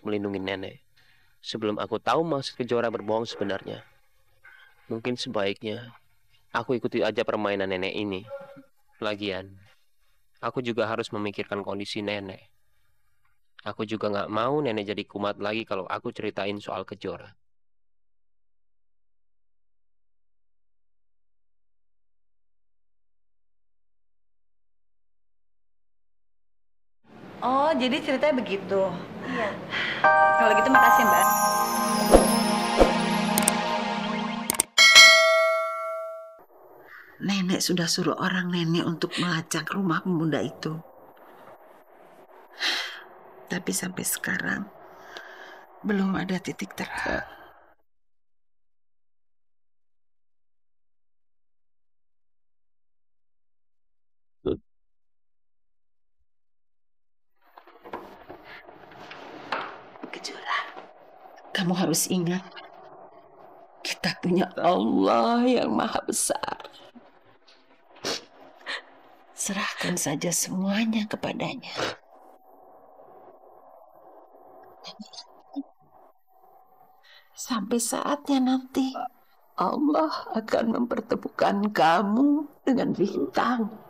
melindungi nenek. Sebelum aku tahu maksud Kejora berbohong sebenarnya. Mungkin sebaiknya aku ikuti aja permainan nenek ini. Lagian, aku juga harus memikirkan kondisi nenek. Aku juga nggak mau nenek jadi kumat lagi kalau aku ceritain soal Kejora. Oh, jadi ceritanya begitu. Iya. Kalau gitu makasih, Mbak. Nenek sudah suruh orang nenek untuk melacak rumah pemuda itu. Tapi sampai sekarang belum ada titik terang. Kejora, kamu harus ingat, kita punya Allah yang Maha Besar. Serahkan saja semuanya kepadanya. Sampai saatnya nanti, Allah akan mempertemukan kamu dengan bintang.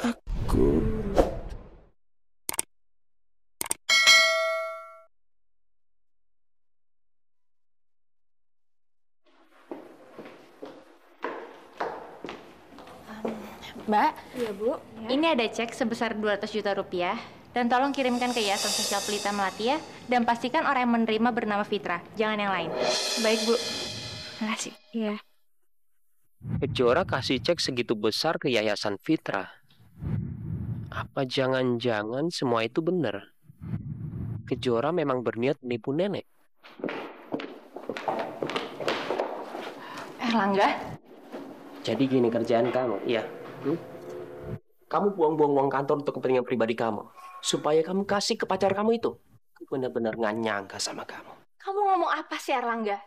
Aku Mbak, Iya, Bu. ini ada cek sebesar 200 juta rupiah. Dan tolong kirimkan ke Yayasan Sosial Pelita Melati ya. Dan pastikan orang yang menerima bernama Fitra, jangan yang lain. Baik, Bu. Terima kasih. Iya. Kejora kasih cek segitu besar ke Yayasan Fitra. Apa jangan-jangan semua itu benar? Kejora memang berniat menipu nenek. Erlangga, Jadi gini kerjaan kamu, iya. Kamu buang-buang uang kantor untuk kepentingan pribadi kamu. Supaya kamu kasih ke pacar kamu itu. Aku benar-benar nggak nyangka sama kamu. kamu ngomong apa sih Erlangga?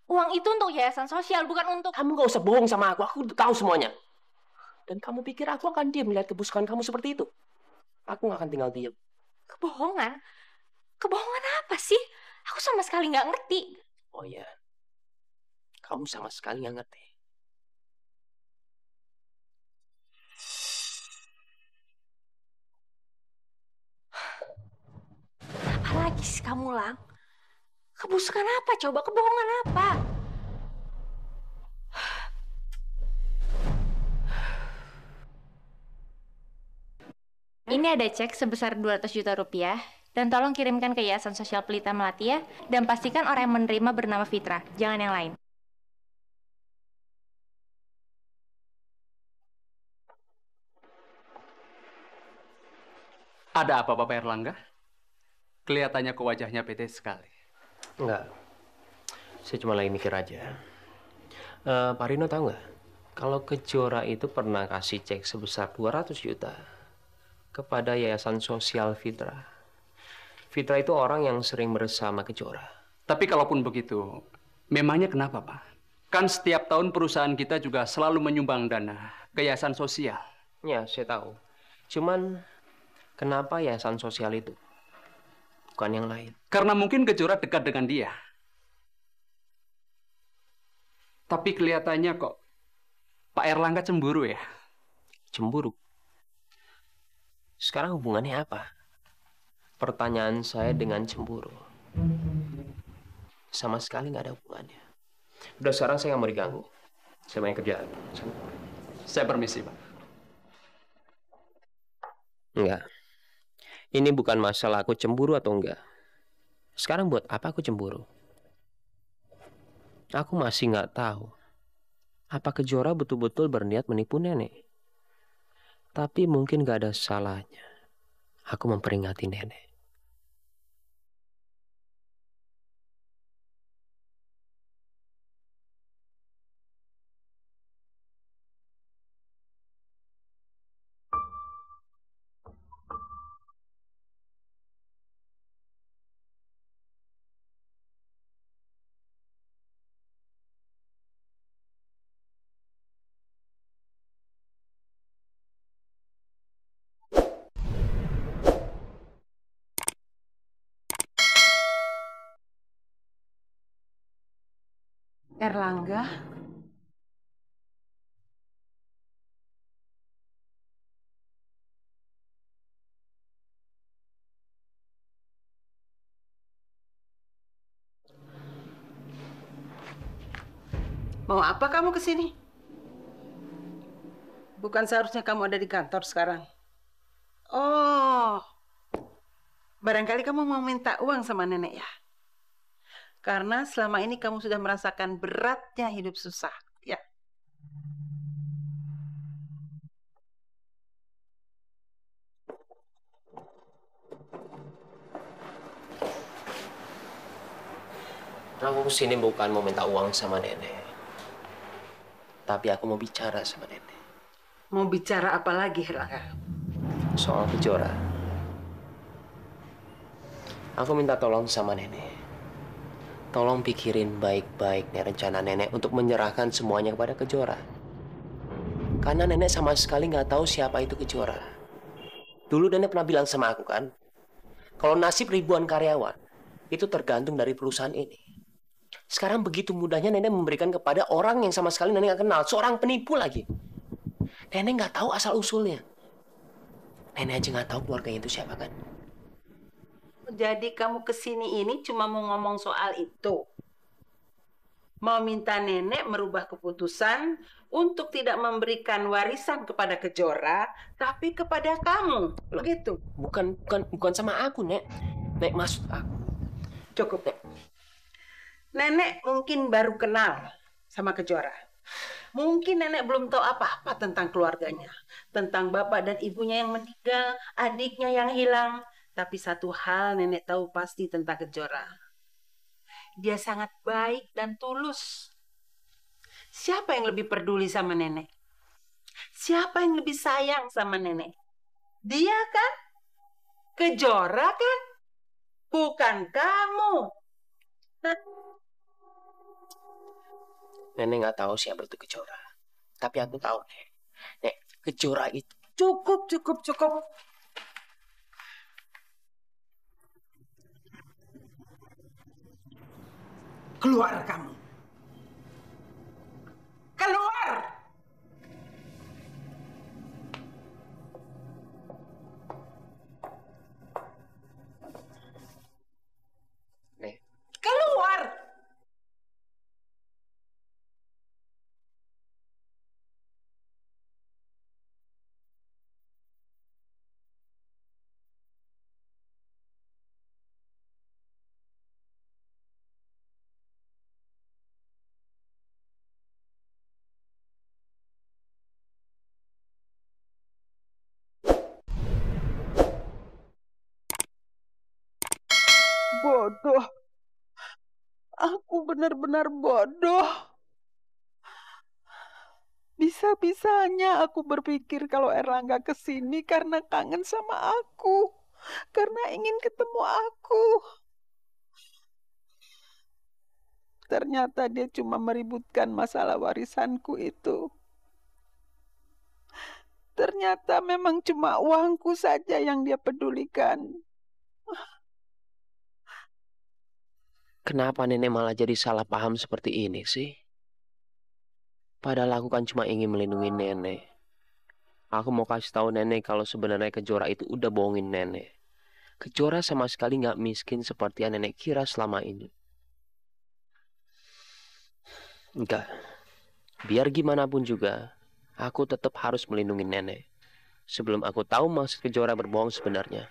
Uang itu untuk yayasan sosial, bukan untuk... Kamu nggak usah bohong sama aku udah tahu semuanya. Dan kamu pikir aku akan diam melihat kebusukan kamu seperti itu? Aku nggak akan tinggal diam. Kebohongan? Kebohongan apa sih? Aku sama sekali nggak ngerti. Oh iya, kamu sama sekali nggak ngerti. Apa lagi sih kamu, Lang? Kebusukan apa coba? Kebohongan apa? Ini ada cek sebesar 200 juta rupiah. Dan tolong kirimkan ke Yayasan Sosial Pelita Melati ya. Dan pastikan orang yang menerima bernama Fitra, jangan yang lain. Ada apa, Bapak Erlangga? Kelihatannya ke wajahnya bete sekali. Enggak, saya cuma lagi mikir aja. Pak Rino tahu nggak? Kalau Kejora itu pernah kasih cek sebesar 200 juta kepada Yayasan Sosial Fitra. Fitra itu orang yang sering bersama Kejora. Tapi kalaupun begitu, memangnya kenapa, Pak? Kan setiap tahun perusahaan kita juga selalu menyumbang dana ke yayasan sosial. Ya, saya tahu. Cuman, kenapa Yayasan Sosial itu? Bukan yang lain. Karena mungkin Kejora dekat dengan dia. Tapi kelihatannya kok Pak Erlangga cemburu ya? Cemburu. Sekarang hubungannya apa? Pertanyaan saya dengan cemburu. Sama sekali nggak ada hubungannya. Udah sekarang saya nggak mau diganggu. Saya banyak kerjaan. Saya permisi, Pak. Enggak. Ini bukan masalah aku cemburu atau enggak. Sekarang buat apa aku cemburu? Aku masih nggak tahu. Apa Kejora betul-betul berniat menipu nenek? Tapi mungkin nggak ada salahnya. Aku memperingati nenek. Erlangga, mau apa kamu ke sini? Bukan seharusnya kamu ada di kantor sekarang. Oh, barangkali kamu mau minta uang sama nenek ya? Karena selama ini kamu sudah merasakan beratnya hidup susah, ya. Aku kesini bukan mau minta uang sama nenek. Tapi aku mau bicara sama nenek. Mau bicara apa lagi, Erlangga? Soal Kejora. Aku minta tolong sama nenek. Tolong pikirin baik-baik nih rencana nenek untuk menyerahkan semuanya kepada Kejora. Karena nenek sama sekali nggak tahu siapa itu Kejora. Dulu nenek pernah bilang sama aku kan, kalau nasib ribuan karyawan itu tergantung dari perusahaan ini. Sekarang begitu mudahnya nenek memberikan kepada orang yang sama sekali nenek nggak kenal, seorang penipu lagi. Nenek nggak tahu asal usulnya. Nenek aja nggak tahu keluarganya itu siapa kan. Jadi kamu kesini ini cuma mau ngomong soal itu? Mau minta nenek merubah keputusan untuk tidak memberikan warisan kepada Kejora, tapi kepada kamu, begitu? Bukan sama aku, Nek. Nek, maksud aku. Cukup, Nek. Nenek mungkin baru kenal sama Kejora. Mungkin nenek belum tahu apa-apa tentang keluarganya. Tentang bapak dan ibunya yang meninggal, adiknya yang hilang. Tapi satu hal nenek tahu pasti tentang Kejora. Dia sangat baik dan tulus. Siapa yang lebih peduli sama nenek? Siapa yang lebih sayang sama nenek? Dia kan? Kejora kan? Bukan kamu. Hah? Nenek nggak tahu siapa itu Kejora. Tapi aku tahu, Nek. Nek, Kejora itu. Cukup. Keluar kamu. Keluar! Nek, Keluar! Bodoh. Aku benar-benar bodoh. Bisa-bisanya aku berpikir kalau Erlangga kesini karena kangen sama aku. Karena ingin ketemu aku. Ternyata dia cuma meributkan masalah warisanku itu. Ternyata memang cuma uangku saja yang dia pedulikan. kenapa nenek malah jadi salah paham seperti ini sih? Padahal aku kan cuma ingin melindungi nenek. Aku mau kasih tahu nenek kalau sebenarnya Kejora itu udah bohongin nenek. Kejora sama sekali nggak miskin seperti yang nenek kira selama ini. Enggak. Biar gimana pun juga, aku tetap harus melindungi nenek. Sebelum aku tahu maksud Kejora berbohong sebenarnya.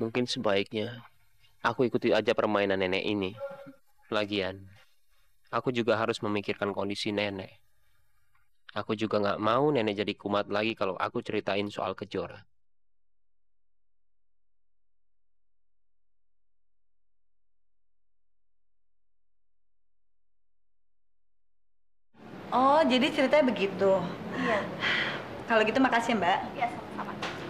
Mungkin sebaiknya aku ikuti aja permainan nenek ini. Lagian, aku juga harus memikirkan kondisi nenek. Aku juga nggak mau nenek jadi kumat lagi kalau aku ceritain soal Kejora. Oh, jadi ceritanya begitu. Iya. Kalau gitu makasih, Mbak. Iya, sama-sama.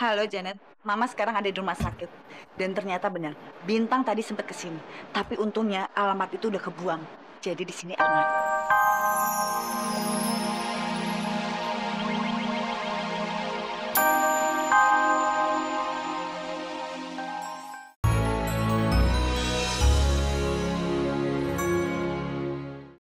Halo Janet, Mama sekarang ada di rumah sakit. Dan ternyata benar, Bintang tadi sempat kesini. Tapi untungnya alamat itu udah kebuang. Jadi di sini aman.